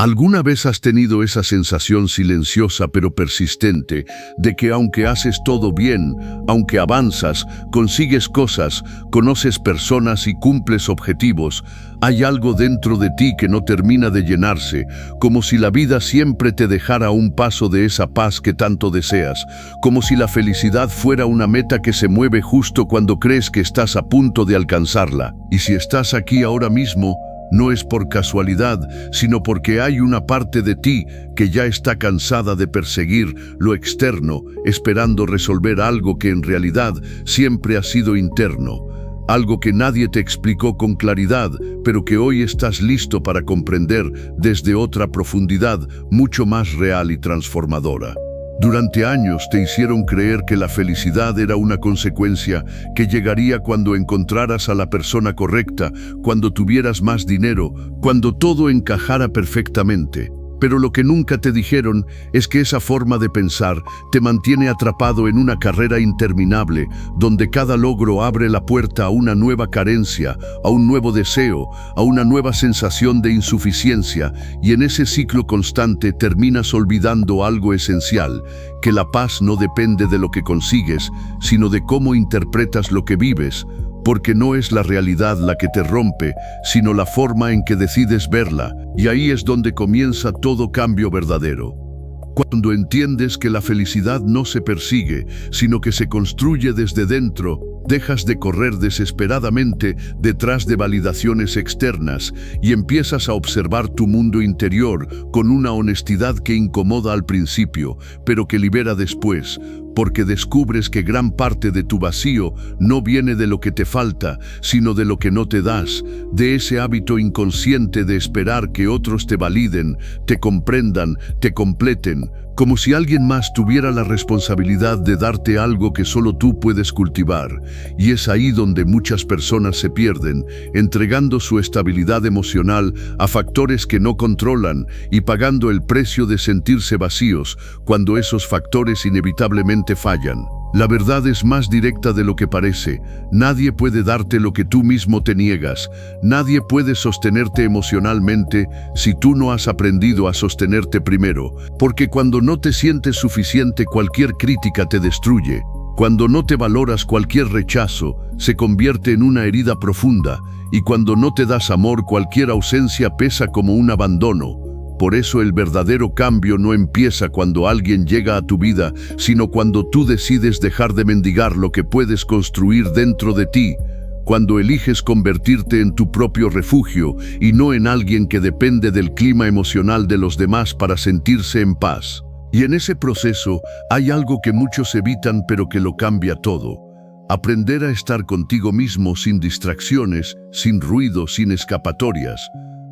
¿Alguna vez has tenido esa sensación silenciosa pero persistente de que aunque haces todo bien, aunque avanzas, consigues cosas, conoces personas y cumples objetivos, hay algo dentro de ti que no termina de llenarse, como si la vida siempre te dejara a un paso de esa paz que tanto deseas, como si la felicidad fuera una meta que se mueve justo cuando crees que estás a punto de alcanzarla? Y si estás aquí ahora mismo, no es por casualidad, sino porque hay una parte de ti que ya está cansada de perseguir lo externo, esperando resolver algo que en realidad siempre ha sido interno, algo que nadie te explicó con claridad, pero que hoy estás listo para comprender desde otra profundidad mucho más real y transformadora. Durante años te hicieron creer que la felicidad era una consecuencia que llegaría cuando encontraras a la persona correcta, cuando tuvieras más dinero, cuando todo encajara perfectamente. Pero lo que nunca te dijeron es que esa forma de pensar te mantiene atrapado en una carrera interminable, donde cada logro abre la puerta a una nueva carencia, a un nuevo deseo, a una nueva sensación de insuficiencia, y en ese ciclo constante terminas olvidando algo esencial, que la paz no depende de lo que consigues, sino de cómo interpretas lo que vives, porque no es la realidad la que te rompe, sino la forma en que decides verla, y ahí es donde comienza todo cambio verdadero. Cuando entiendes que la felicidad no se persigue, sino que se construye desde dentro, dejas de correr desesperadamente detrás de validaciones externas y empiezas a observar tu mundo interior con una honestidad que incomoda al principio, pero que libera después, porque descubres que gran parte de tu vacío no viene de lo que te falta, sino de lo que no te das, de ese hábito inconsciente de esperar que otros te validen, te comprendan, te completen, como si alguien más tuviera la responsabilidad de darte algo que solo tú puedes cultivar. Y es ahí donde muchas personas se pierden, entregando su estabilidad emocional a factores que no controlan y pagando el precio de sentirse vacíos cuando esos factores inevitablemente fallan. La verdad es más directa de lo que parece. Nadie puede darte lo que tú mismo te niegas. Nadie puede sostenerte emocionalmente si tú no has aprendido a sostenerte primero. Porque cuando no te sientes suficiente, cualquier crítica te destruye. Cuando no te valoras, cualquier rechazo se convierte en una herida profunda. Y cuando no te das amor, cualquier ausencia pesa como un abandono. Por eso el verdadero cambio no empieza cuando alguien llega a tu vida, sino cuando tú decides dejar de mendigar lo que puedes construir dentro de ti, cuando eliges convertirte en tu propio refugio y no en alguien que depende del clima emocional de los demás para sentirse en paz. Y en ese proceso hay algo que muchos evitan pero que lo cambia todo. Aprender a estar contigo mismo sin distracciones, sin ruido, sin escapatorias.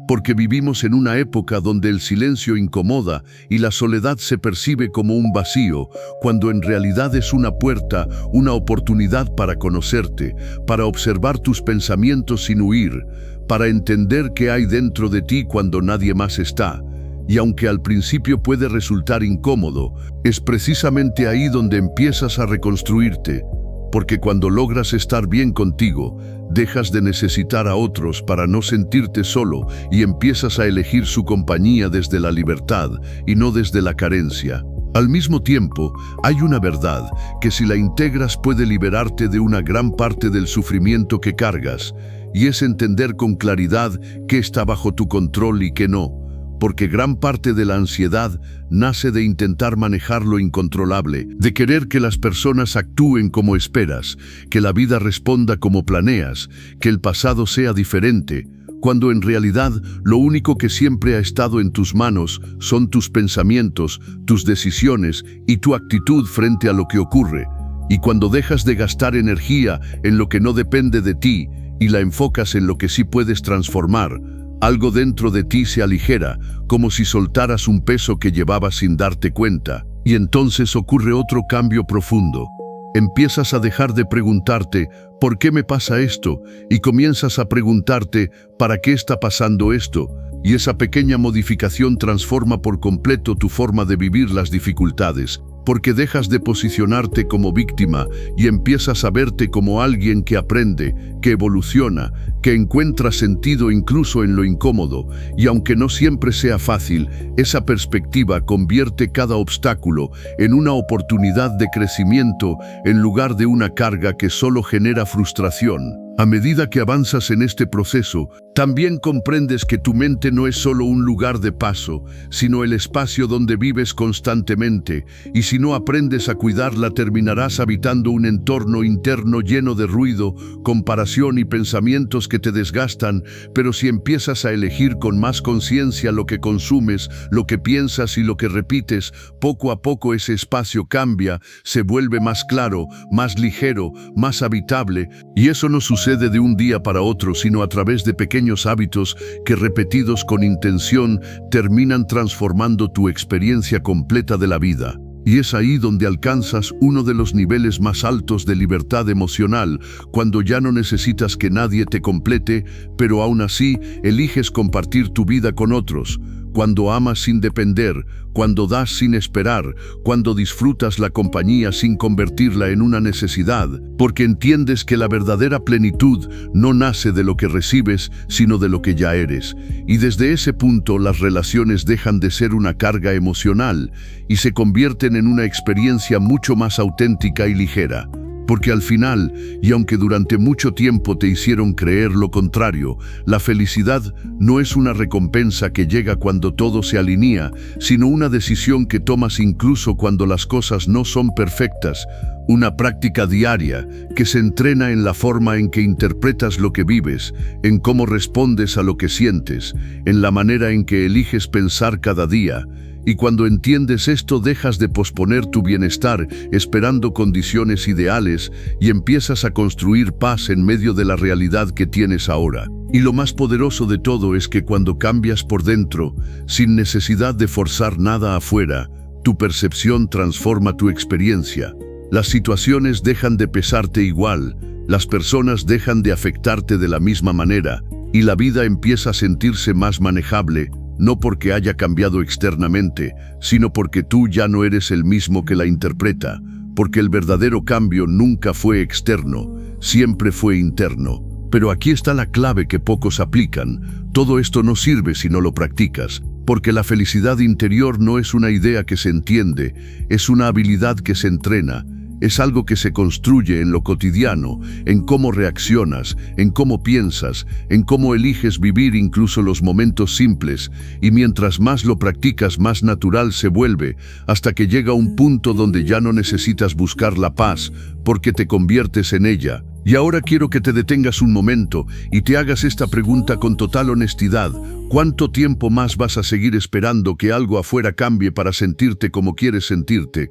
Porque vivimos en una época donde el silencio incomoda y la soledad se percibe como un vacío, cuando en realidad es una puerta, una oportunidad para conocerte, para observar tus pensamientos sin huir, para entender qué hay dentro de ti cuando nadie más está. Y aunque al principio puede resultar incómodo, es precisamente ahí donde empiezas a reconstruirte. Porque cuando logras estar bien contigo, dejas de necesitar a otros para no sentirte solo y empiezas a elegir su compañía desde la libertad y no desde la carencia. Al mismo tiempo, hay una verdad que si la integras puede liberarte de una gran parte del sufrimiento que cargas, y es entender con claridad qué está bajo tu control y qué no. Porque gran parte de la ansiedad nace de intentar manejar lo incontrolable, de querer que las personas actúen como esperas, que la vida responda como planeas, que el pasado sea diferente, cuando en realidad lo único que siempre ha estado en tus manos son tus pensamientos, tus decisiones y tu actitud frente a lo que ocurre. Y cuando dejas de gastar energía en lo que no depende de ti y la enfocas en lo que sí puedes transformar, algo dentro de ti se aligera, como si soltaras un peso que llevabas sin darte cuenta. Y entonces ocurre otro cambio profundo. Empiezas a dejar de preguntarte, ¿por qué me pasa esto? Y comienzas a preguntarte, ¿para qué está pasando esto? Y esa pequeña modificación transforma por completo tu forma de vivir las dificultades. porque dejas de posicionarte como víctima y empiezas a verte como alguien que aprende, que evoluciona, que encuentra sentido incluso en lo incómodo, y aunque no siempre sea fácil, esa perspectiva convierte cada obstáculo en una oportunidad de crecimiento en lugar de una carga que solo genera frustración. A medida que avanzas en este proceso, también comprendes que tu mente no es solo un lugar de paso, sino el espacio donde vives constantemente, y si no aprendes a cuidarla, terminarás habitando un entorno interno lleno de ruido, comparación y pensamientos que te desgastan, pero si empiezas a elegir con más conciencia lo que consumes, lo que piensas y lo que repites, poco a poco ese espacio cambia, se vuelve más claro, más ligero, más habitable, y eso no sucede de un día para otro, sino a través de pequeños hábitos que, repetidos con intención, terminan transformando tu experiencia completa de la vida. Y es ahí donde alcanzas uno de los niveles más altos de libertad emocional, cuando ya no necesitas que nadie te complete, pero aún así eliges compartir tu vida con otros. Cuando amas sin depender, cuando das sin esperar, cuando disfrutas la compañía sin convertirla en una necesidad, porque entiendes que la verdadera plenitud no nace de lo que recibes, sino de lo que ya eres. Y desde ese punto las relaciones dejan de ser una carga emocional y se convierten en una experiencia mucho más auténtica y ligera. Porque al final, y aunque durante mucho tiempo te hicieron creer lo contrario, la felicidad no es una recompensa que llega cuando todo se alinea, sino una decisión que tomas incluso cuando las cosas no son perfectas, una práctica diaria que se entrena en la forma en que interpretas lo que vives, en cómo respondes a lo que sientes, en la manera en que eliges pensar cada día. Y cuando entiendes esto, dejas de posponer tu bienestar esperando condiciones ideales y empiezas a construir paz en medio de la realidad que tienes ahora. Y lo más poderoso de todo es que cuando cambias por dentro, sin necesidad de forzar nada afuera, tu percepción transforma tu experiencia. Las situaciones dejan de pesarte igual, las personas dejan de afectarte de la misma manera, y la vida empieza a sentirse más manejable, no porque haya cambiado externamente, sino porque tú ya no eres el mismo que la interpreta, porque el verdadero cambio nunca fue externo, siempre fue interno. Pero aquí está la clave que pocos aplican. Todo esto no sirve si no lo practicas, porque la felicidad interior no es una idea que se entiende, es una habilidad que se entrena. Es algo que se construye en lo cotidiano, en cómo reaccionas, en cómo piensas, en cómo eliges vivir incluso los momentos simples, y mientras más lo practicas, más natural se vuelve, hasta que llega un punto donde ya no necesitas buscar la paz, porque te conviertes en ella. Y ahora quiero que te detengas un momento y te hagas esta pregunta con total honestidad. ¿Cuánto tiempo más vas a seguir esperando que algo afuera cambie para sentirte como quieres sentirte?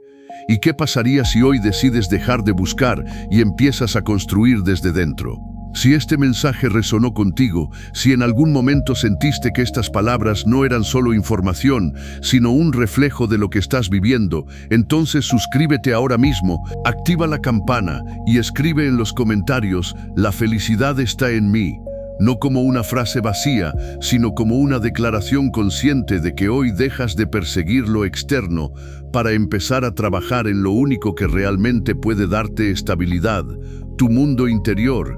¿Y qué pasaría si hoy decides dejar de buscar y empiezas a construir desde dentro? Si este mensaje resonó contigo, si en algún momento sentiste que estas palabras no eran solo información, sino un reflejo de lo que estás viviendo, entonces suscríbete ahora mismo, activa la campana y escribe en los comentarios: "La felicidad está en mí". No como una frase vacía, sino como una declaración consciente de que hoy dejas de perseguir lo externo para empezar a trabajar en lo único que realmente puede darte estabilidad, tu mundo interior.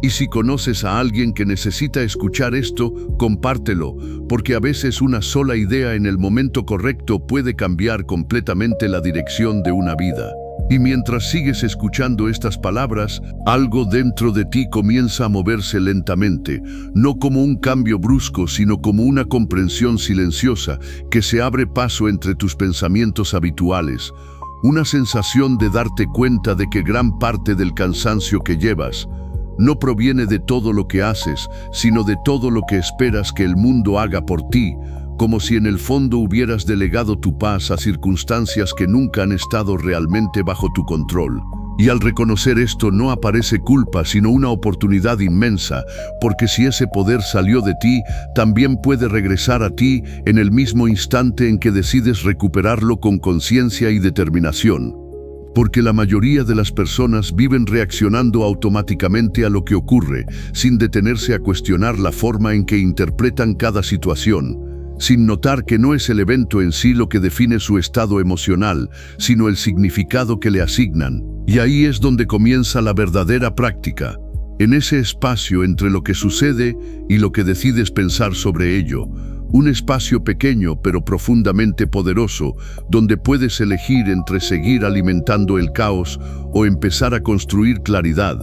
Y si conoces a alguien que necesita escuchar esto, compártelo, porque a veces una sola idea en el momento correcto puede cambiar completamente la dirección de una vida. Y mientras sigues escuchando estas palabras, algo dentro de ti comienza a moverse lentamente, no como un cambio brusco, sino como una comprensión silenciosa que se abre paso entre tus pensamientos habituales. Una sensación de darte cuenta de que gran parte del cansancio que llevas no proviene de todo lo que haces, sino de todo lo que esperas que el mundo haga por ti, como si en el fondo hubieras delegado tu paz a circunstancias que nunca han estado realmente bajo tu control. Y al reconocer esto no aparece culpa, sino una oportunidad inmensa, porque si ese poder salió de ti, también puede regresar a ti en el mismo instante en que decides recuperarlo con conciencia y determinación. Porque la mayoría de las personas viven reaccionando automáticamente a lo que ocurre, sin detenerse a cuestionar la forma en que interpretan cada situación. sin notar que no es el evento en sí lo que define su estado emocional, sino el significado que le asignan. Y ahí es donde comienza la verdadera práctica, en ese espacio entre lo que sucede y lo que decides pensar sobre ello. Un espacio pequeño pero profundamente poderoso, donde puedes elegir entre seguir alimentando el caos o empezar a construir claridad,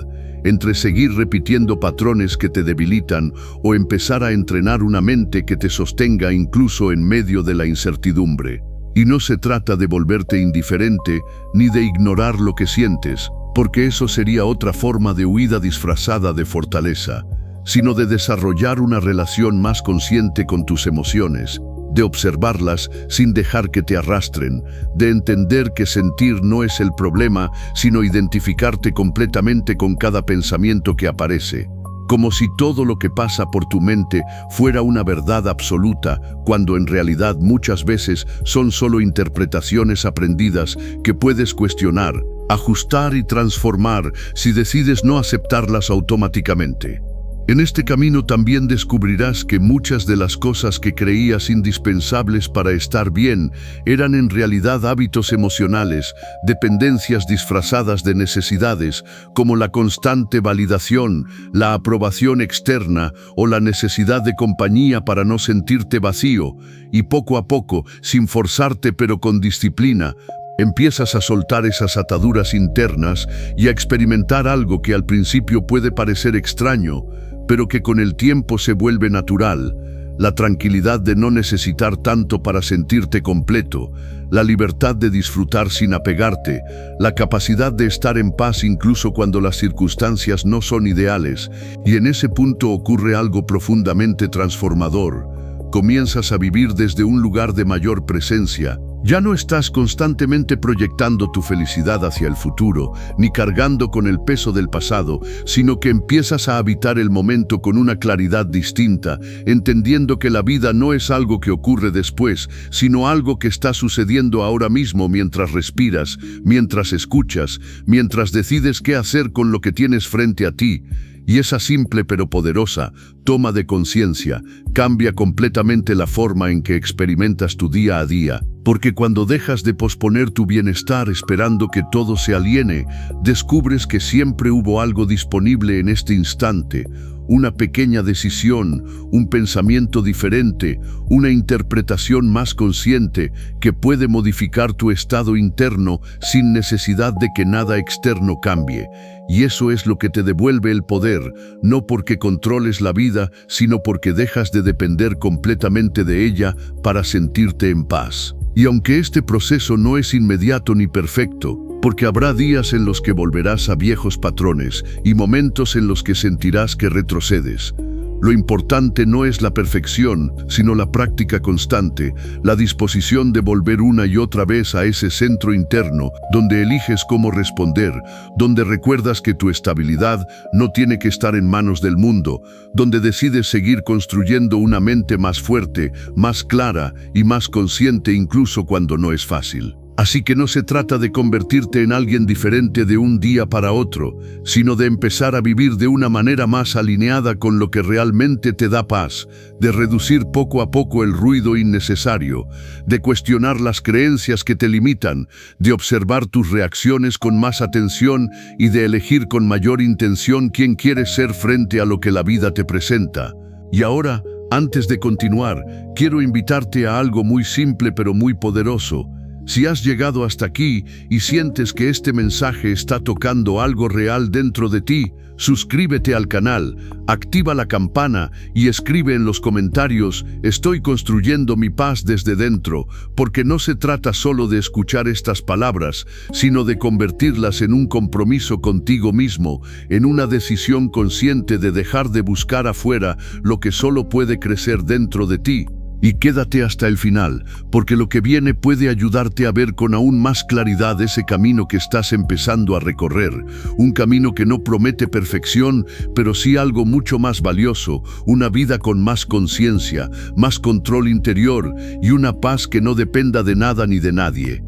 entre seguir repitiendo patrones que te debilitan o empezar a entrenar una mente que te sostenga incluso en medio de la incertidumbre. Y no se trata de volverte indiferente ni de ignorar lo que sientes, porque eso sería otra forma de huida disfrazada de fortaleza, sino de desarrollar una relación más consciente con tus emociones, de observarlas sin dejar que te arrastren, de entender que sentir no es el problema, sino identificarte completamente con cada pensamiento que aparece, como si todo lo que pasa por tu mente fuera una verdad absoluta, cuando en realidad muchas veces son solo interpretaciones aprendidas que puedes cuestionar, ajustar y transformar si decides no aceptarlas automáticamente. En este camino también descubrirás que muchas de las cosas que creías indispensables para estar bien eran en realidad hábitos emocionales, dependencias disfrazadas de necesidades, como la constante validación, la aprobación externa o la necesidad de compañía para no sentirte vacío, y poco a poco, sin forzarte pero con disciplina, empiezas a soltar esas ataduras internas y a experimentar algo que al principio puede parecer extraño, pero que con el tiempo se vuelve natural: la tranquilidad de no necesitar tanto para sentirte completo, la libertad de disfrutar sin apegarte, la capacidad de estar en paz incluso cuando las circunstancias no son ideales. Y en ese punto ocurre algo profundamente transformador. Comienzas a vivir desde un lugar de mayor presencia. Ya no estás constantemente proyectando tu felicidad hacia el futuro, ni cargando con el peso del pasado, sino que empiezas a habitar el momento con una claridad distinta, entendiendo que la vida no es algo que ocurre después, sino algo que está sucediendo ahora mismo mientras respiras, mientras escuchas, mientras decides qué hacer con lo que tienes frente a ti. Y esa simple pero poderosa toma de conciencia cambia completamente la forma en que experimentas tu día a día, porque cuando dejas de posponer tu bienestar esperando que todo se aliene, descubres que siempre hubo algo disponible en este instante: una pequeña decisión, un pensamiento diferente, una interpretación más consciente que puede modificar tu estado interno sin necesidad de que nada externo cambie. Y eso es lo que te devuelve el poder, no porque controles la vida, sino porque dejas de depender completamente de ella para sentirte en paz. Y aunque este proceso no es inmediato ni perfecto, porque habrá días en los que volverás a viejos patrones y momentos en los que sentirás que retrocedes, lo importante no es la perfección, sino la práctica constante, la disposición de volver una y otra vez a ese centro interno, donde eliges cómo responder, donde recuerdas que tu estabilidad no tiene que estar en manos del mundo, donde decides seguir construyendo una mente más fuerte, más clara y más consciente incluso cuando no es fácil. Así que no se trata de convertirte en alguien diferente de un día para otro, sino de empezar a vivir de una manera más alineada con lo que realmente te da paz, de reducir poco a poco el ruido innecesario, de cuestionar las creencias que te limitan, de observar tus reacciones con más atención y de elegir con mayor intención quién quieres ser frente a lo que la vida te presenta. Y ahora, antes de continuar, quiero invitarte a algo muy simple pero muy poderoso. Si has llegado hasta aquí y sientes que este mensaje está tocando algo real dentro de ti, suscríbete al canal, activa la campana y escribe en los comentarios: estoy construyendo mi paz desde dentro, porque no se trata solo de escuchar estas palabras, sino de convertirlas en un compromiso contigo mismo, en una decisión consciente de dejar de buscar afuera lo que solo puede crecer dentro de ti. Y quédate hasta el final, porque lo que viene puede ayudarte a ver con aún más claridad ese camino que estás empezando a recorrer. Un camino que no promete perfección, pero sí algo mucho más valioso, una vida con más conciencia, más control interior y una paz que no dependa de nada ni de nadie.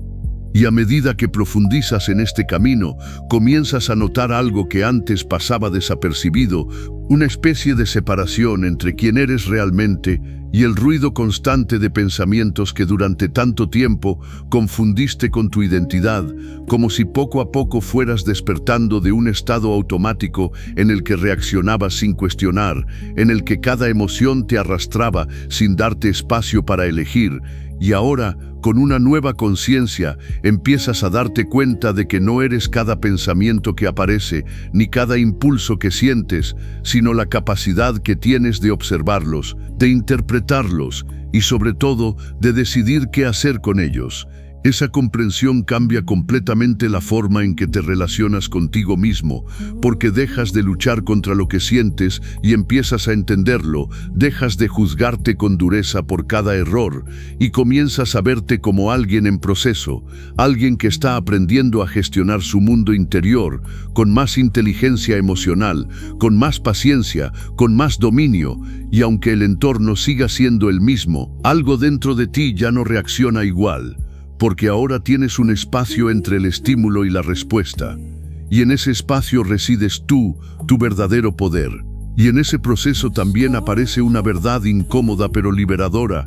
Y a medida que profundizas en este camino, comienzas a notar algo que antes pasaba desapercibido, una especie de separación entre quién eres realmente y el ruido constante de pensamientos que durante tanto tiempo confundiste con tu identidad, como si poco a poco fueras despertando de un estado automático en el que reaccionabas sin cuestionar, en el que cada emoción te arrastraba sin darte espacio para elegir. Y ahora, con una nueva conciencia, empiezas a darte cuenta de que no eres cada pensamiento que aparece, ni cada impulso que sientes, sino la capacidad que tienes de observarlos, de interpretarlos y sobre todo de decidir qué hacer con ellos. Esa comprensión cambia completamente la forma en que te relacionas contigo mismo, porque dejas de luchar contra lo que sientes y empiezas a entenderlo, dejas de juzgarte con dureza por cada error y comienzas a verte como alguien en proceso, alguien que está aprendiendo a gestionar su mundo interior, con más inteligencia emocional, con más paciencia, con más dominio, y aunque el entorno siga siendo el mismo, algo dentro de ti ya no reacciona igual. Porque ahora tienes un espacio entre el estímulo y la respuesta. Y en ese espacio resides tú, tu verdadero poder. Y en ese proceso también aparece una verdad incómoda pero liberadora.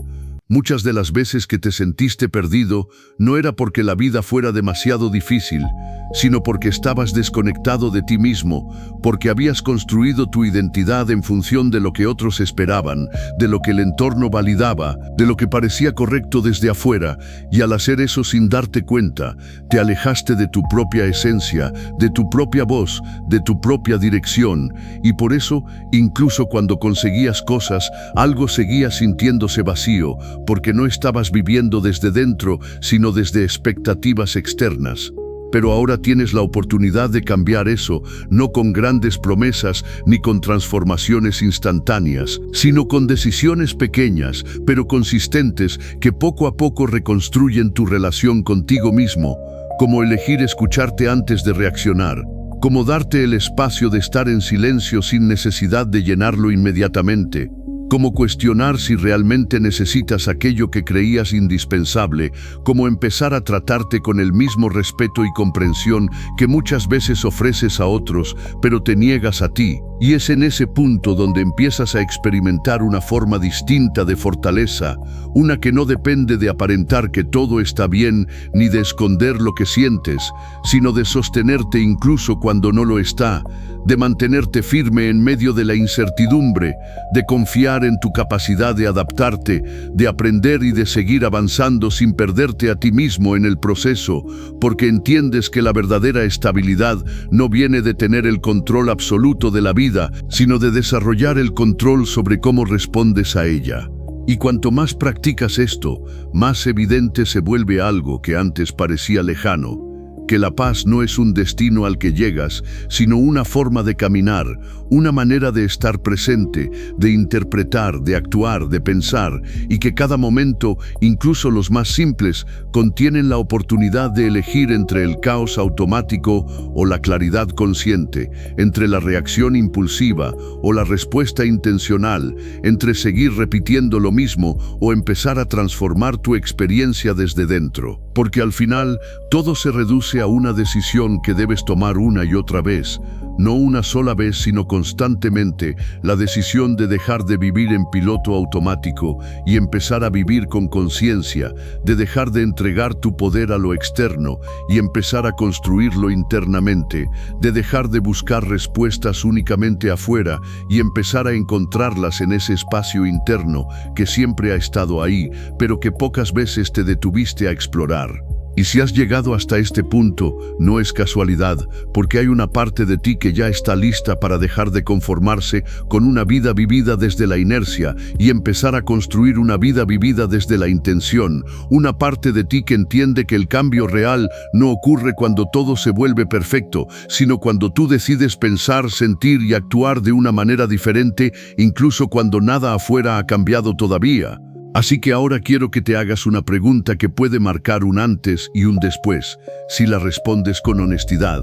Muchas de las veces que te sentiste perdido, no era porque la vida fuera demasiado difícil, sino porque estabas desconectado de ti mismo, porque habías construido tu identidad en función de lo que otros esperaban, de lo que el entorno validaba, de lo que parecía correcto desde afuera, y al hacer eso sin darte cuenta, te alejaste de tu propia esencia, de tu propia voz, de tu propia dirección, y por eso, incluso cuando conseguías cosas, algo seguía sintiéndose vacío, porque no estabas viviendo desde dentro, sino desde expectativas externas. Pero ahora tienes la oportunidad de cambiar eso, no con grandes promesas ni con transformaciones instantáneas, sino con decisiones pequeñas, pero consistentes, que poco a poco reconstruyen tu relación contigo mismo, como elegir escucharte antes de reaccionar, como darte el espacio de estar en silencio sin necesidad de llenarlo inmediatamente, como cuestionar si realmente necesitas aquello que creías indispensable, como empezar a tratarte con el mismo respeto y comprensión que muchas veces ofreces a otros, pero te niegas a ti. Y es en ese punto donde empiezas a experimentar una forma distinta de fortaleza, una que no depende de aparentar que todo está bien ni de esconder lo que sientes, sino de sostenerte incluso cuando no lo está, de mantenerte firme en medio de la incertidumbre, de confiar en tu capacidad de adaptarte, de aprender y de seguir avanzando sin perderte a ti mismo en el proceso, porque entiendes que la verdadera estabilidad no viene de tener el control absoluto de la vida, sino de desarrollar el control sobre cómo respondes a ella. Y cuanto más practicas esto, más evidente se vuelve algo que antes parecía lejano, que la paz no es un destino al que llegas, sino una forma de caminar, una manera de estar presente, de interpretar, de actuar, de pensar, y que cada momento, incluso los más simples, contienen la oportunidad de elegir entre el caos automático o la claridad consciente, entre la reacción impulsiva o la respuesta intencional, entre seguir repitiendo lo mismo o empezar a transformar tu experiencia desde dentro. Porque al final, todo se reduce a una decisión que debes tomar una y otra vez, no una sola vez, sino constantemente, la decisión de dejar de vivir en piloto automático y empezar a vivir con conciencia, de dejar de entregar tu poder a lo externo y empezar a construirlo internamente, de dejar de buscar respuestas únicamente afuera y empezar a encontrarlas en ese espacio interno que siempre ha estado ahí, pero que pocas veces te detuviste a explorar. Y si has llegado hasta este punto, no es casualidad, porque hay una parte de ti que ya está lista para dejar de conformarse con una vida vivida desde la inercia y empezar a construir una vida vivida desde la intención, una parte de ti que entiende que el cambio real no ocurre cuando todo se vuelve perfecto, sino cuando tú decides pensar, sentir y actuar de una manera diferente, incluso cuando nada afuera ha cambiado todavía. Así que ahora quiero que te hagas una pregunta que puede marcar un antes y un después. Si la respondes con honestidad,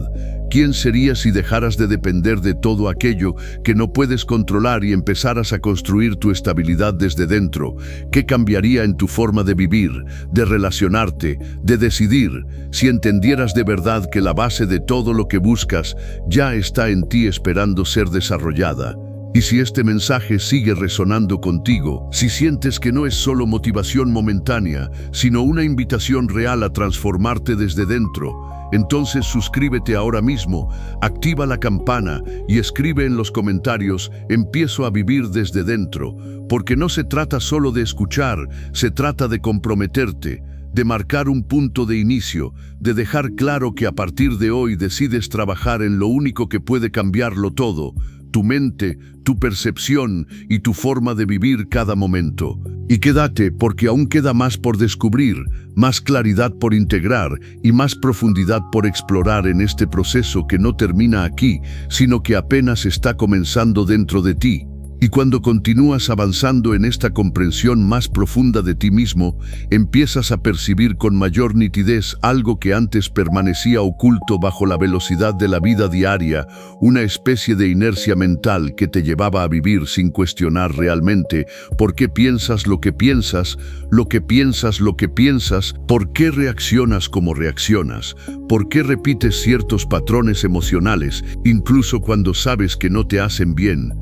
¿quién serías si dejaras de depender de todo aquello que no puedes controlar y empezaras a construir tu estabilidad desde dentro? ¿Qué cambiaría en tu forma de vivir, de relacionarte, de decidir, si entendieras de verdad que la base de todo lo que buscas ya está en ti esperando ser desarrollada? Y si este mensaje sigue resonando contigo, si sientes que no es solo motivación momentánea, sino una invitación real a transformarte desde dentro, entonces suscríbete ahora mismo, activa la campana y escribe en los comentarios: empiezo a vivir desde dentro, porque no se trata solo de escuchar, se trata de comprometerte, de marcar un punto de inicio, de dejar claro que a partir de hoy decides trabajar en lo único que puede cambiarlo todo: tu mente, tu percepción y tu forma de vivir cada momento. Y quédate, porque aún queda más por descubrir, más claridad por integrar y más profundidad por explorar en este proceso que no termina aquí, sino que apenas está comenzando dentro de ti. Y cuando continúas avanzando en esta comprensión más profunda de ti mismo, empiezas a percibir con mayor nitidez algo que antes permanecía oculto bajo la velocidad de la vida diaria, una especie de inercia mental que te llevaba a vivir sin cuestionar realmente por qué piensas lo que piensas, lo que piensas lo que piensas, por qué reaccionas como reaccionas, por qué repites ciertos patrones emocionales, incluso cuando sabes que no te hacen bien.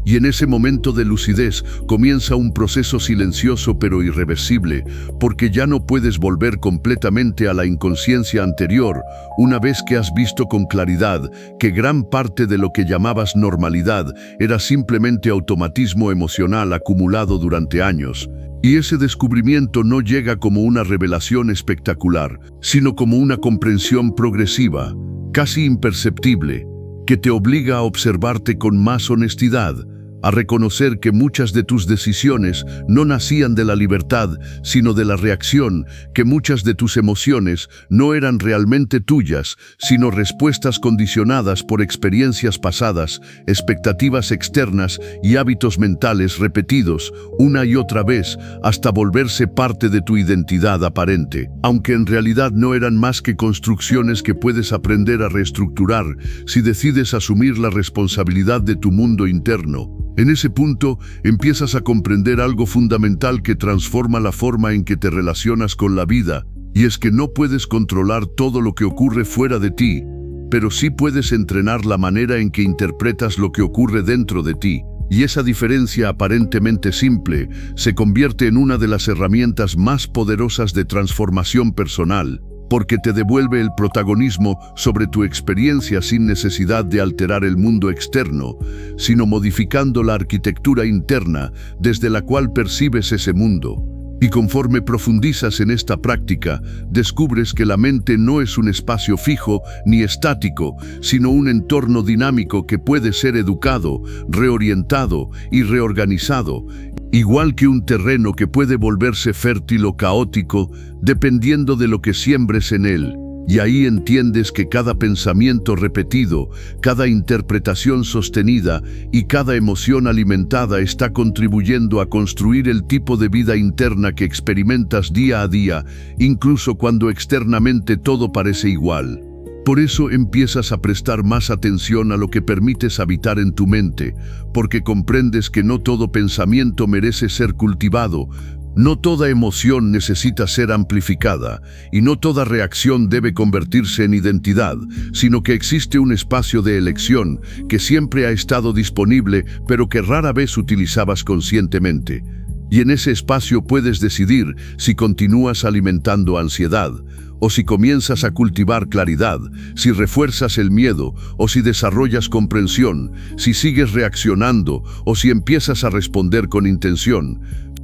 Y en ese momento de lucidez comienza un proceso silencioso pero irreversible, porque ya no puedes volver completamente a la inconsciencia anterior, una vez que has visto con claridad que gran parte de lo que llamabas normalidad era simplemente automatismo emocional acumulado durante años. Y ese descubrimiento no llega como una revelación espectacular, sino como una comprensión progresiva, casi imperceptible, que te obliga a observarte con más honestidad, a reconocer que muchas de tus decisiones no nacían de la libertad, sino de la reacción, que muchas de tus emociones no eran realmente tuyas, sino respuestas condicionadas por experiencias pasadas, expectativas externas y hábitos mentales repetidos una y otra vez hasta volverse parte de tu identidad aparente, aunque en realidad no eran más que construcciones que puedes aprender a reestructurar si decides asumir la responsabilidad de tu mundo interno. En ese punto, empiezas a comprender algo fundamental que transforma la forma en que te relacionas con la vida, y es que no puedes controlar todo lo que ocurre fuera de ti, pero sí puedes entrenar la manera en que interpretas lo que ocurre dentro de ti. Y esa diferencia aparentemente simple se convierte en una de las herramientas más poderosas de transformación personal, porque te devuelve el protagonismo sobre tu experiencia sin necesidad de alterar el mundo externo, sino modificando la arquitectura interna desde la cual percibes ese mundo. Y conforme profundizas en esta práctica, descubres que la mente no es un espacio fijo ni estático, sino un entorno dinámico que puede ser educado, reorientado y reorganizado, igual que un terreno que puede volverse fértil o caótico dependiendo de lo que siembres en él. Y ahí entiendes que cada pensamiento repetido, cada interpretación sostenida y cada emoción alimentada está contribuyendo a construir el tipo de vida interna que experimentas día a día, incluso cuando externamente todo parece igual. Por eso empiezas a prestar más atención a lo que permites habitar en tu mente, porque comprendes que no todo pensamiento merece ser cultivado, no toda emoción necesita ser amplificada, y no toda reacción debe convertirse en identidad, sino que existe un espacio de elección que siempre ha estado disponible, pero que rara vez utilizabas conscientemente. Y en ese espacio puedes decidir si continúas alimentando ansiedad, o si comienzas a cultivar claridad, si refuerzas el miedo, o si desarrollas comprensión, si sigues reaccionando, o si empiezas a responder con intención.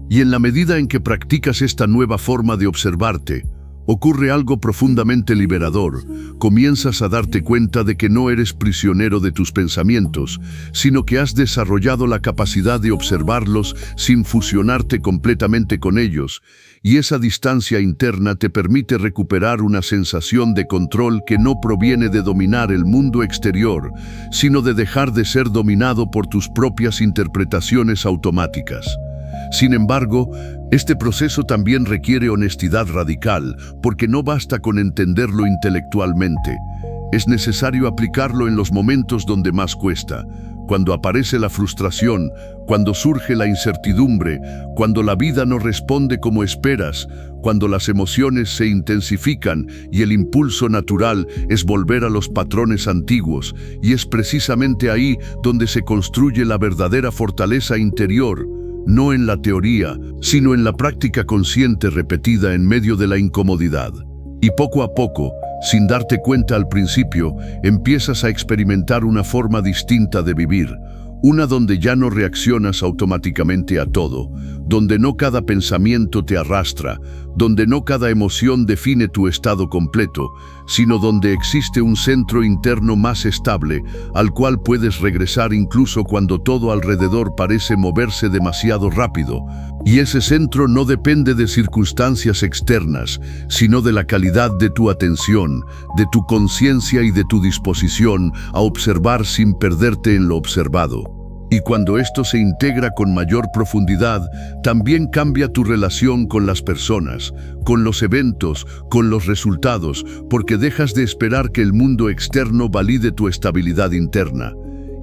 Y en la medida en que practicas esta nueva forma de observarte, ocurre algo profundamente liberador. Comienzas a darte cuenta de que no eres prisionero de tus pensamientos, sino que has desarrollado la capacidad de observarlos sin fusionarte completamente con ellos, y esa distancia interna te permite recuperar una sensación de control que no proviene de dominar el mundo exterior, sino de dejar de ser dominado por tus propias interpretaciones automáticas. Sin embargo, Este proceso también requiere honestidad radical, porque no basta con entenderlo intelectualmente. Es necesario aplicarlo en los momentos donde más cuesta, cuando aparece la frustración, cuando surge la incertidumbre, cuando la vida no responde como esperas, cuando las emociones se intensifican y el impulso natural es volver a los patrones antiguos, y es precisamente ahí donde se construye la verdadera fortaleza interior, no en la teoría, sino en la práctica consciente repetida en medio de la incomodidad. Y poco a poco, sin darte cuenta al principio, empiezas a experimentar una forma distinta de vivir, una donde ya no reaccionas automáticamente a todo, donde no cada pensamiento te arrastra, donde no cada emoción define tu estado completo, sino donde existe un centro interno más estable, al cual puedes regresar incluso cuando todo alrededor parece moverse demasiado rápido. Y ese centro no depende de circunstancias externas, sino de la calidad de tu atención, de tu conciencia y de tu disposición a observar sin perderte en lo observado. Y cuando esto se integra con mayor profundidad, también cambia tu relación con las personas, con los eventos, con los resultados, porque dejas de esperar que el mundo externo valide tu estabilidad interna.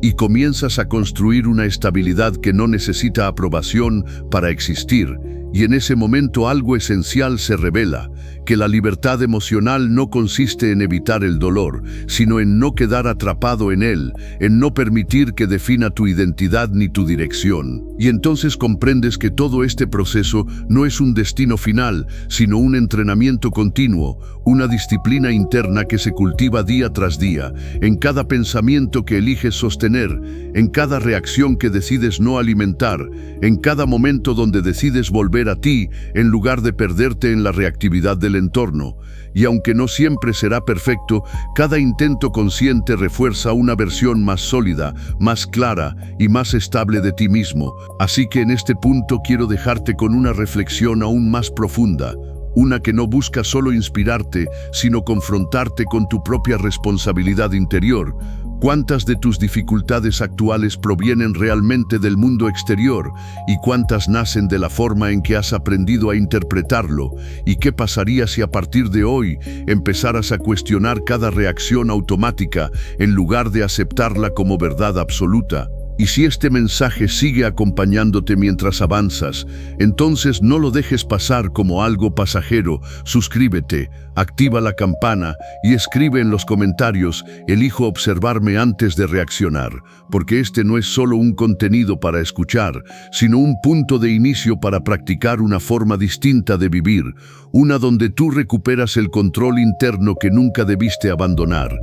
Y comienzas a construir una estabilidad que no necesita aprobación para existir, y en ese momento algo esencial se revela, que la libertad emocional no consiste en evitar el dolor, sino en no quedar atrapado en él, en no permitir que defina tu identidad ni tu dirección. Y entonces comprendes que todo este proceso no es un destino final, sino un entrenamiento continuo, una disciplina interna que se cultiva día tras día, en cada pensamiento que eliges sostener, en cada reacción que decides no alimentar, en cada momento donde decides volver a ti, en lugar de perderte en la reactividad del entorno. Y aunque no siempre será perfecto, cada intento consciente refuerza una versión más sólida, más clara y más estable de ti mismo. Así que en este punto quiero dejarte con una reflexión aún más profunda, una que no busca solo inspirarte, sino confrontarte con tu propia responsabilidad interior. ¿Cuántas de tus dificultades actuales provienen realmente del mundo exterior? ¿Y cuántas nacen de la forma en que has aprendido a interpretarlo? ¿Y qué pasaría si a partir de hoy empezaras a cuestionar cada reacción automática en lugar de aceptarla como verdad absoluta? Y si este mensaje sigue acompañándote mientras avanzas, entonces no lo dejes pasar como algo pasajero. Suscríbete, activa la campana y escribe en los comentarios: elijo observarme antes de reaccionar, porque este no es solo un contenido para escuchar, sino un punto de inicio para practicar una forma distinta de vivir, una donde tú recuperas el control interno que nunca debiste abandonar.